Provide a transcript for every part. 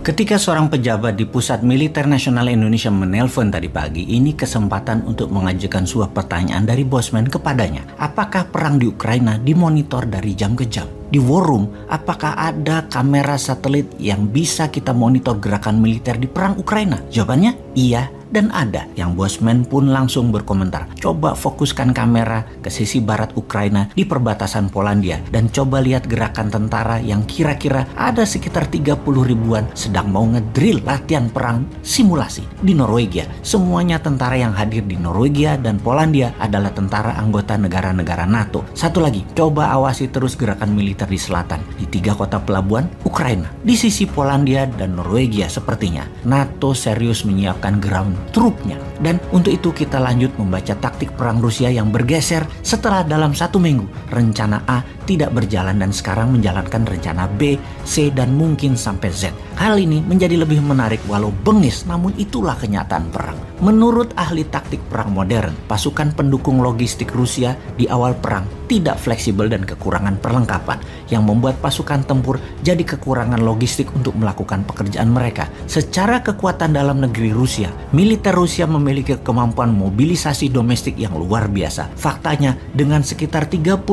Ketika seorang pejabat di Pusat Militer Nasional Indonesia menelpon tadi pagi, ini kesempatan untuk mengajukan sebuah pertanyaan dari bosman kepadanya. Apakah perang di Ukraina dimonitor dari jam ke jam? Di War Room, apakah ada kamera satelit yang bisa kita monitor gerakan militer di perang Ukraina? Jawabannya iya dan ada. Yang bosman pun langsung berkomentar, coba fokuskan kamera ke sisi barat Ukraina di perbatasan Polandia dan coba lihat gerakan tentara yang kira-kira ada sekitar 30 ribuan sedang mau ngedrill latihan perang simulasi di Norwegia. Semuanya tentara yang hadir di Norwegia dan Polandia adalah tentara anggota negara-negara NATO. Satu lagi, coba awasi terus gerakan militer di selatan di 3 kota pelabuhan Ukraina. Di sisi Polandia dan Norwegia sepertinya NATO serius menyiapkan ground trupnya. Dan untuk itu kita lanjut membaca taktik perang Rusia yang bergeser setelah dalam 1 minggu rencana A tidak berjalan dan sekarang menjalankan rencana B, C, dan mungkin sampai Z. Hal ini menjadi lebih menarik walau bengis, namun itulah kenyataan perang. Menurut ahli taktik perang modern, pasukan pendukung logistik Rusia di awal perang tidak fleksibel dan kekurangan perlengkapan yang membuat pasukan tempur jadi kekurangan logistik untuk melakukan pekerjaan mereka. Secara kekuatan dalam negeri Rusia, militer Rusia memiliki kemampuan mobilisasi domestik yang luar biasa. Faktanya, dengan sekitar 30.000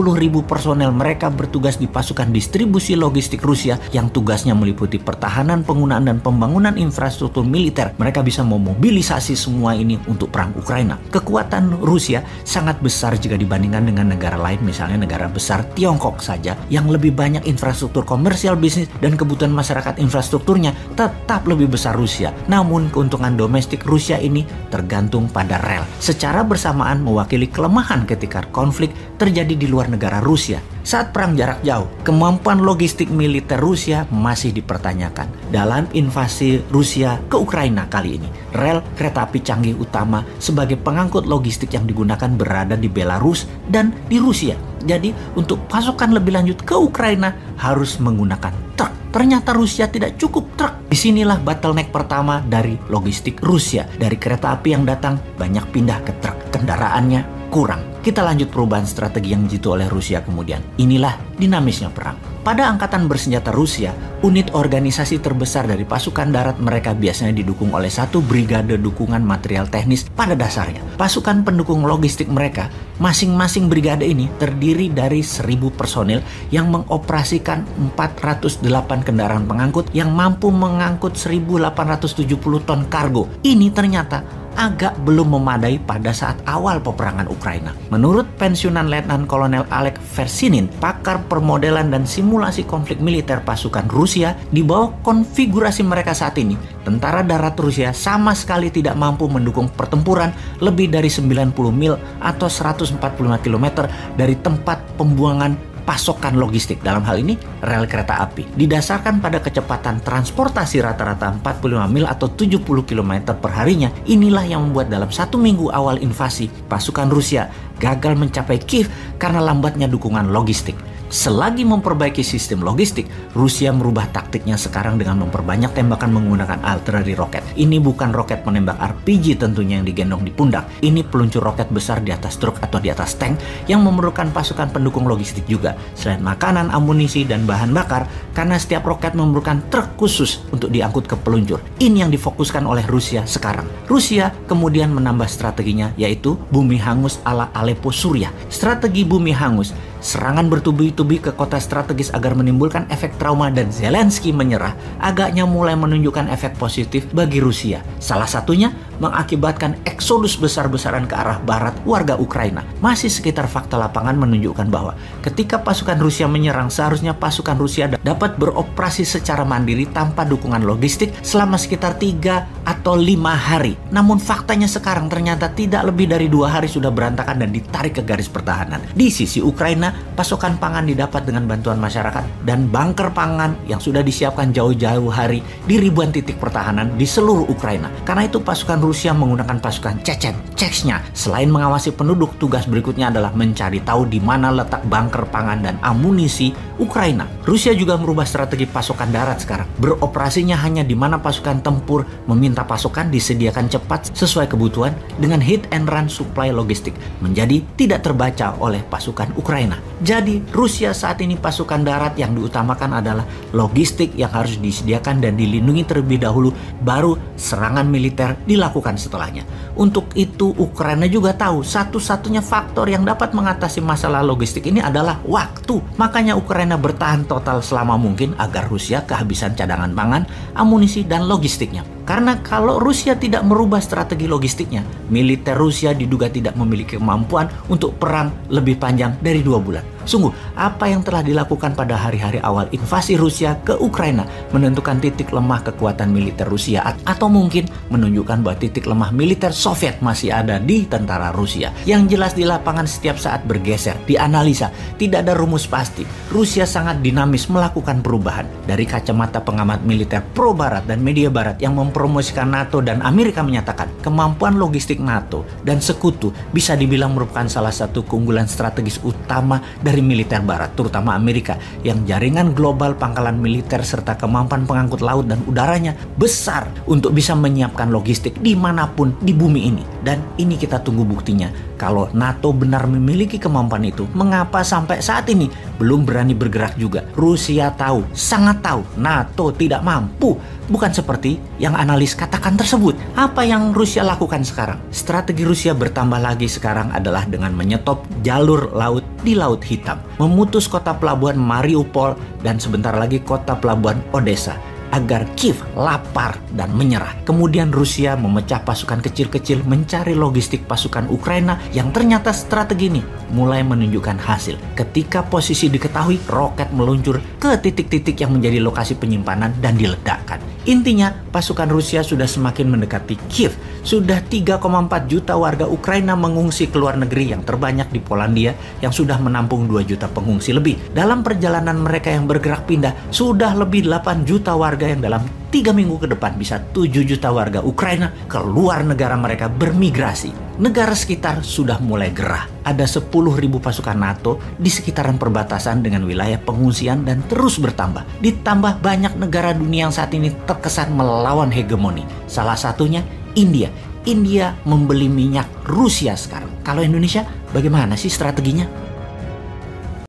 personel mereka bertugas di pasukan distribusi logistik Rusia yang tugasnya meliputi pertahanan, penggunaan, dan pembangunan infrastruktur militer. Mereka bisa memobilisasi semua ini untuk perang Ukraina. Kekuatan Rusia sangat besar jika dibandingkan dengan negara lain, misalnya negara besar Tiongkok saja yang lebih banyak infrastruktur komersial, bisnis, dan kebutuhan masyarakat infrastrukturnya tetap lebih besar Rusia. Namun keuntungan domestik Rusia ini tergantung pada rel. Secara bersamaan mewakili kelemahan ketika konflik terjadi di luar negara Rusia. Saat perang jarak jauh, kemampuan logistik militer Rusia masih dipertanyakan. Dalam invasi Rusia ke Ukraina kali ini, rel kereta api canggih utama sebagai pengangkut logistik yang digunakan berada di Belarus dan di Rusia. Jadi, untuk pasukan lebih lanjut ke Ukraina harus menggunakan truk. Ternyata Rusia tidak cukup truk. Disinilah bottleneck pertama dari logistik Rusia. Dari kereta api yang datang, banyak pindah ke truk. Kendaraannya kurang. Kita lanjut perubahan strategi yang jitu oleh Rusia kemudian. Inilah dinamisnya perang. Pada angkatan bersenjata Rusia, unit organisasi terbesar dari pasukan darat mereka biasanya didukung oleh 1 brigade dukungan material teknis pada dasarnya. Pasukan pendukung logistik mereka, masing-masing brigade ini terdiri dari 1.000 personil yang mengoperasikan 408 kendaraan pengangkut yang mampu mengangkut 1.870 ton kargo. Ini ternyata agak belum memadai pada saat awal peperangan Ukraina. Menurut pensiunan Letnan Kolonel Alek Versinin, pakar permodelan dan simulasi konflik militer pasukan Rusia, di bawah konfigurasi mereka saat ini, tentara darat Rusia sama sekali tidak mampu mendukung pertempuran lebih dari 90 mil atau 145 km dari tempat pembuangan pasokan logistik, dalam hal ini rel kereta api. Didasarkan pada kecepatan transportasi rata-rata 45 mil atau 70 km per harinya, inilah yang membuat dalam 1 minggu awal invasi, pasukan Rusia gagal mencapai Kiev karena lambatnya dukungan logistik. Selagi memperbaiki sistem logistik, Rusia merubah taktiknya sekarang dengan memperbanyak tembakan menggunakan artileri roket. Ini bukan roket menembak RPG tentunya yang digendong di pundak. Ini peluncur roket besar di atas truk atau di atas tank yang memerlukan pasukan pendukung logistik juga. Selain makanan, amunisi, dan bahan bakar, karena setiap roket memerlukan truk khusus untuk diangkut ke peluncur. Ini yang difokuskan oleh Rusia sekarang. Rusia kemudian menambah strateginya, yaitu bumi hangus ala Aleppo, Suriah. Strategi bumi hangus, serangan bertubi-tubi ke kota strategis agar menimbulkan efek trauma dan Zelensky menyerah, agaknya mulai menunjukkan efek positif bagi Rusia. Salah satunya mengakibatkan eksodus besar-besaran ke arah barat warga Ukraina. Masih sekitar fakta lapangan menunjukkan bahwa ketika pasukan Rusia menyerang, seharusnya pasukan Rusia dapat beroperasi secara mandiri tanpa dukungan logistik selama sekitar 3 atau 5 hari. Namun faktanya sekarang ternyata tidak lebih dari 2 hari sudah berantakan dan ditarik ke garis pertahanan. Di sisi Ukraina, pasokan pangan didapat dengan bantuan masyarakat dan bunker pangan yang sudah disiapkan jauh-jauh hari di ribuan titik pertahanan di seluruh Ukraina. Karena itu pasukan Rusia Rusia menggunakan pasukan Chechen, Chechnya. Selain mengawasi penduduk, tugas berikutnya adalah mencari tahu di mana letak bunker pangan dan amunisi Ukraina. Rusia juga merubah strategi pasokan darat sekarang. Beroperasinya hanya di mana pasukan tempur meminta pasukan disediakan cepat sesuai kebutuhan dengan hit and run supply logistik menjadi tidak terbaca oleh pasukan Ukraina. Jadi Rusia saat ini pasukan darat yang diutamakan adalah logistik yang harus disediakan dan dilindungi terlebih dahulu, baru serangan militer dilakukan setelahnya. Untuk itu Ukraina juga tahu satu-satunya faktor yang dapat mengatasi masalah logistik ini adalah waktu. Makanya Ukraina bertahan total selama mungkin agar Rusia kehabisan cadangan pangan, amunisi, dan logistiknya. Karena kalau Rusia tidak merubah strategi logistiknya, militer Rusia diduga tidak memiliki kemampuan untuk perang lebih panjang dari 2 bulan. Sungguh, apa yang telah dilakukan pada hari-hari awal invasi Rusia ke Ukraina menentukan titik lemah kekuatan militer Rusia, atau mungkin menunjukkan bahwa titik lemah militer Soviet masih ada di tentara Rusia. Yang jelas di lapangan setiap saat bergeser, dianalisa, tidak ada rumus pasti. Rusia sangat dinamis melakukan perubahan. Dari kacamata pengamat militer pro Barat dan media Barat yang mempromosikan NATO dan Amerika menyatakan kemampuan logistik NATO dan sekutu bisa dibilang merupakan salah satu keunggulan strategis utama dari militer Barat, terutama Amerika, yang jaringan global pangkalan militer serta kemampuan pengangkut laut dan udaranya besar untuk bisa menyiapkan logistik dimanapun di bumi ini. Dan ini kita tunggu buktinya. Kalau NATO benar memiliki kemampuan itu, mengapa sampai saat ini belum berani bergerak juga? Rusia tahu, sangat tahu, NATO tidak mampu. Bukan seperti yang analis katakan tersebut. Apa yang Rusia lakukan sekarang? Strategi Rusia bertambah lagi sekarang adalah dengan menyetop jalur laut di Laut Hitam, memutus kota pelabuhan Mariupol dan sebentar lagi kota pelabuhan Odessa, agar Kiev lapar dan menyerah. Kemudian Rusia memecah pasukan kecil-kecil mencari logistik pasukan Ukraina, yang ternyata strategi ini mulai menunjukkan hasil. Ketika posisi diketahui, roket meluncur ke titik-titik yang menjadi lokasi penyimpanan dan diledakkan. Intinya, pasukan Rusia sudah semakin mendekati Kiev. Sudah 3,4 juta warga Ukraina mengungsi ke luar negeri, yang terbanyak di Polandia yang sudah menampung 2 juta pengungsi lebih. Dalam perjalanan mereka yang bergerak pindah, sudah lebih 8 juta warga yang dalam 3 minggu ke depan bisa 7 juta warga Ukraina ke luar negara mereka bermigrasi. Negara sekitar sudah mulai gerah. Ada 10.000 pasukan NATO di sekitaran perbatasan dengan wilayah pengungsian dan terus bertambah. Ditambah banyak negara dunia yang saat ini terkesan melawan hegemoni. Salah satunya India. India membeli minyak Rusia sekarang. Kalau Indonesia, bagaimana sih strateginya?